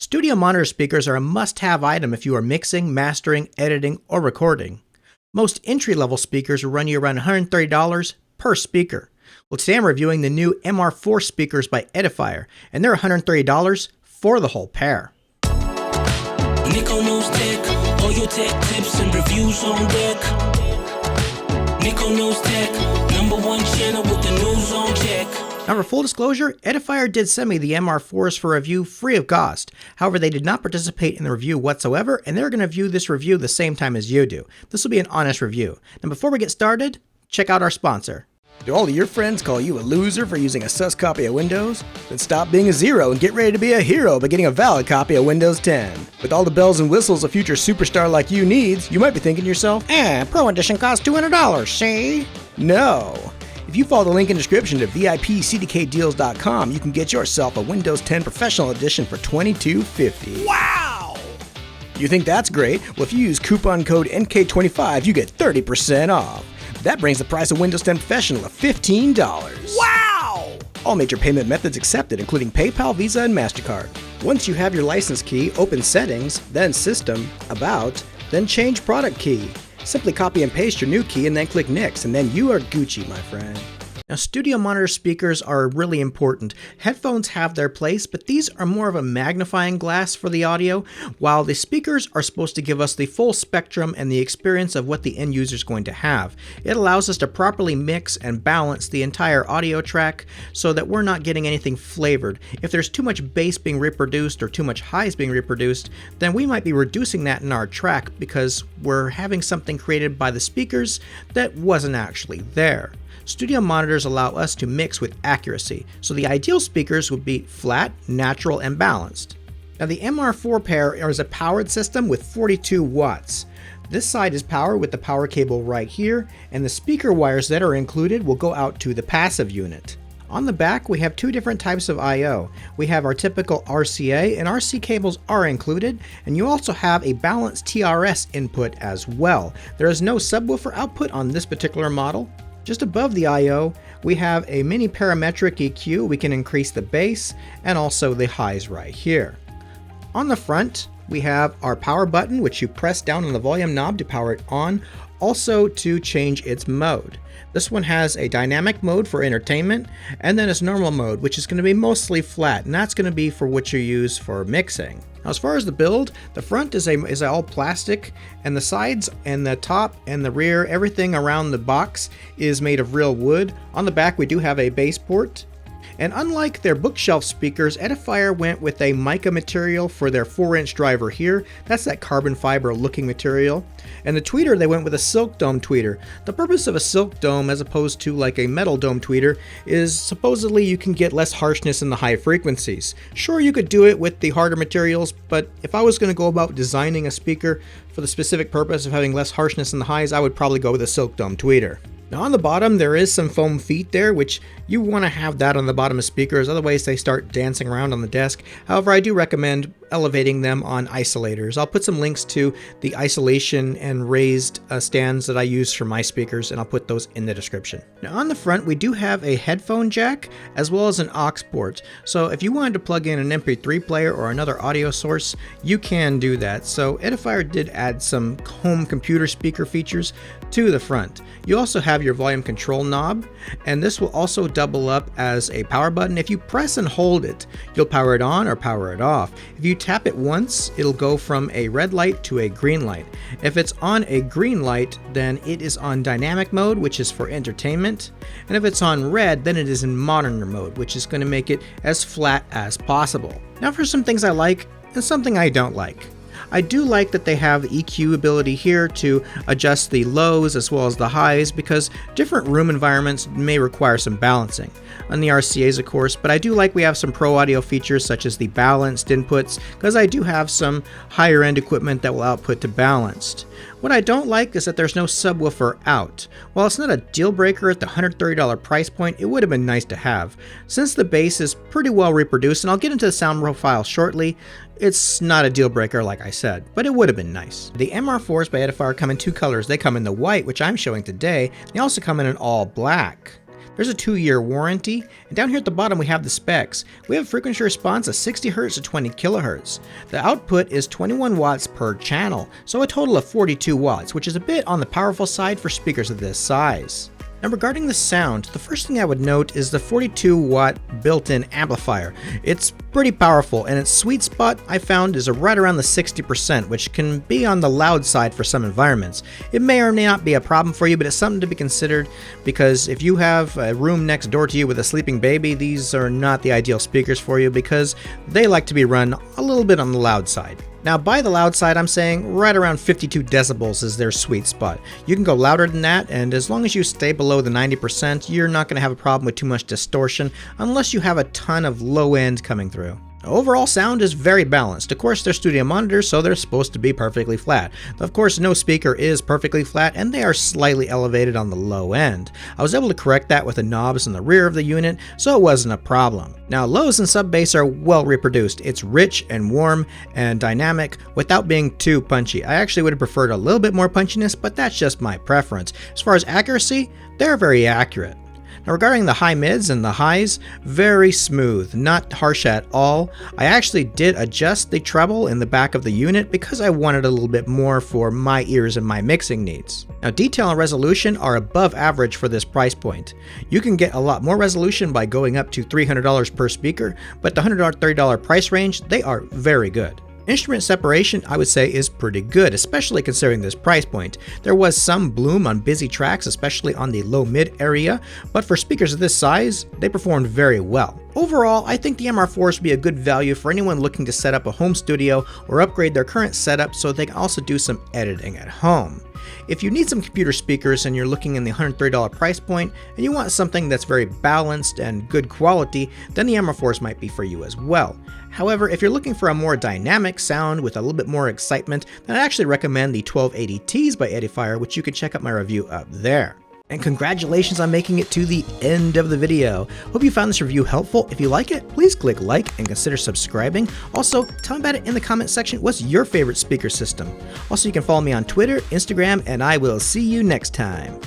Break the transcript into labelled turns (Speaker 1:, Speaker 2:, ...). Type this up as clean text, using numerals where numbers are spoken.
Speaker 1: Studio monitor speakers are a must-have item if you are mixing, mastering, editing, or recording. Most entry-level speakers will run you around $130 per speaker. Well, today I'm reviewing the new MR4 speakers by Edifier, and they're $130 for the whole pair.
Speaker 2: Nico knows tech, all your tech tips and reviews on deck. Nico knows tech, #1 channel with the news on check.
Speaker 1: Now, for full disclosure, Edifier did send me the MR4s for review free of cost. However, they did not participate in the review whatsoever, and they're going to view this review the same time as you do. This will be an honest review. Now, before we get started, check out our sponsor.
Speaker 3: Do all of your friends call you a loser for using a sus copy of Windows? Then stop being a zero and get ready to be a hero by getting a valid copy of Windows 10. With all the bells and whistles a future superstar like you needs, you might be thinking to yourself, Pro Edition costs $200, see? No. If you follow the link in the description to VIPCDKdeals.com, you can get yourself a Windows 10 Professional Edition for $22.50.
Speaker 1: Wow!
Speaker 3: You think that's great? Well, if you use coupon code NK25, you get 30% off. That brings the price of Windows 10 Professional to $15.
Speaker 1: Wow!
Speaker 3: All major payment methods accepted, including PayPal, Visa, and MasterCard. Once you have your license key, open Settings, then System, About, then change Product Key. Simply copy and paste your new key and then click Next, and then you are Gucci, my friend.
Speaker 1: Now, studio monitor speakers are really important. Headphones have their place, but these are more of a magnifying glass for the audio, while the speakers are supposed to give us the full spectrum and the experience of what the end user is going to have. It allows us to properly mix and balance the entire audio track so that we're not getting anything flavored. If there's too much bass being reproduced or too much highs being reproduced, then we might be reducing that in our track because we're having something created by the speakers that wasn't actually there. Studio monitors allow us to mix with accuracy, so the ideal speakers would be flat, natural, and balanced. Now, the MR4 pair is a powered system with 42 watts. This side is powered with the power cable right here, and the speaker wires that are included will go out to the passive unit. On the back, we have two different types of I/O. We have our typical RCA, and RC cables are included, and you also have a balanced TRS input as well. There is no subwoofer output on this particular model. Just above the I/O, we have a mini parametric EQ. We can increase the bass and also the highs right here. On the front, we have our power button, which you press down on the volume knob to power it on, also to change its mode. This one has a dynamic mode for entertainment, and then its normal mode, which is going to be mostly flat, and that's going to be for what you use for mixing. Now, as far as the build, the front is all plastic, and the sides and the top and the rear, everything around the box is made of real wood. On the back, we do have a bass port. And unlike their bookshelf speakers, Edifier went with a MICA material for their 4-inch driver here. That's that carbon fiber looking material. And the tweeter, they went with a silk dome tweeter. The purpose of a silk dome as opposed to like a metal dome tweeter is supposedly you can get less harshness in the high frequencies. Sure, you could do it with the harder materials, but if I was going to go about designing a speaker for the specific purpose of having less harshness in the highs, I would probably go with a silk dome tweeter. Now, on the bottom, there is some foam feet there, which you want to have that on the bottom of speakers, otherwise they start dancing around on the desk. However, I do recommend elevating them on isolators. I'll put some links to the isolation and raised stands that I use for my speakers, and I'll put those in the description. Now, on the front, we do have a headphone jack as well as an aux port. So if you wanted to plug in an MP3 player or another audio source, you can do that. So Edifier did add some home computer speaker features to the front. You also have your volume control knob, and this will also double up as a power button. If you press and hold it, you'll power it on or power it off. If you tap it once, it'll go from a red light to a green light. If it's on a green light, then it is on dynamic mode, which is for entertainment. And if it's on red, then it is in monitor mode, which is going to make it as flat as possible. Now, for some things I like and something I don't like. I do like that they have the EQ ability here to adjust the lows as well as the highs because different room environments may require some balancing. On the RCAs, of course, but I do like we have some pro audio features such as the balanced inputs because I do have some higher end equipment that will output to balanced. What I don't like is that there's no subwoofer out. While it's not a deal breaker at the $130 price point, it would have been nice to have. Since the bass is pretty well reproduced, and I'll get into the sound profile shortly, it's not a deal breaker like I said, but it would have been nice. The MR4s by Edifier come in two colors. They come in the white, which I'm showing today. They also come in an all black. There's a 2-year warranty, and down here at the bottom we have the specs. We have frequency response of 60 Hz to 20 kHz. The output is 21 watts per channel, so a total of 42 watts, which is a bit on the powerful side for speakers of this size. Now regarding the sound, the first thing I would note is the 42 watt built-in amplifier. It's pretty powerful, and its sweet spot I found is right around the 60%, which can be on the loud side for some environments. It may or may not be a problem for you, but it's something to be considered, because if you have a room next door to you with a sleeping baby, these are not the ideal speakers for you because they like to be run a little bit on the loud side. Now by the loud side, I'm saying right around 52 decibels is their sweet spot. You can go louder than that, and as long as you stay below the 90%, you're not going to have a problem with too much distortion unless you have a ton of low end coming through. Overall sound is very balanced. Of course, they're studio monitors, so they're supposed to be perfectly flat. Of course, no speaker is perfectly flat, and they are slightly elevated on the low end. I was able to correct that with the knobs in the rear of the unit, so it wasn't a problem. Now, lows and sub bass are well reproduced. It's rich and warm and dynamic without being too punchy. I actually would have preferred a little bit more punchiness, but that's just my preference. As far as accuracy, they're very accurate. Now regarding the high mids and the highs, very smooth, not harsh at all. I actually did adjust the treble in the back of the unit because I wanted a little bit more for my ears and my mixing needs. Now detail and resolution are above average for this price point. You can get a lot more resolution by going up to $300 per speaker, but the $130 price range, they are very good. Instrument separation, I would say, is pretty good, especially considering this price point. There was some bloom on busy tracks, especially on the low-mid area, but for speakers of this size, they performed very well. Overall, I think the MR4s would be a good value for anyone looking to set up a home studio or upgrade their current setup so they can also do some editing at home. If you need some computer speakers and you're looking in the $130 price point and you want something that's very balanced and good quality, then the MR4s might be for you as well. However, if you're looking for a more dynamic sound with a little bit more excitement, then I actually recommend the 1280Ts by Edifier, which you can check out my review up there. And congratulations on making it to the end of the video. Hope you found this review helpful. If you like it, please click like and consider subscribing. Also, tell me about it in the comment section. What's your favorite speaker system? Also, you can follow me on Twitter, Instagram, and I will see you next time.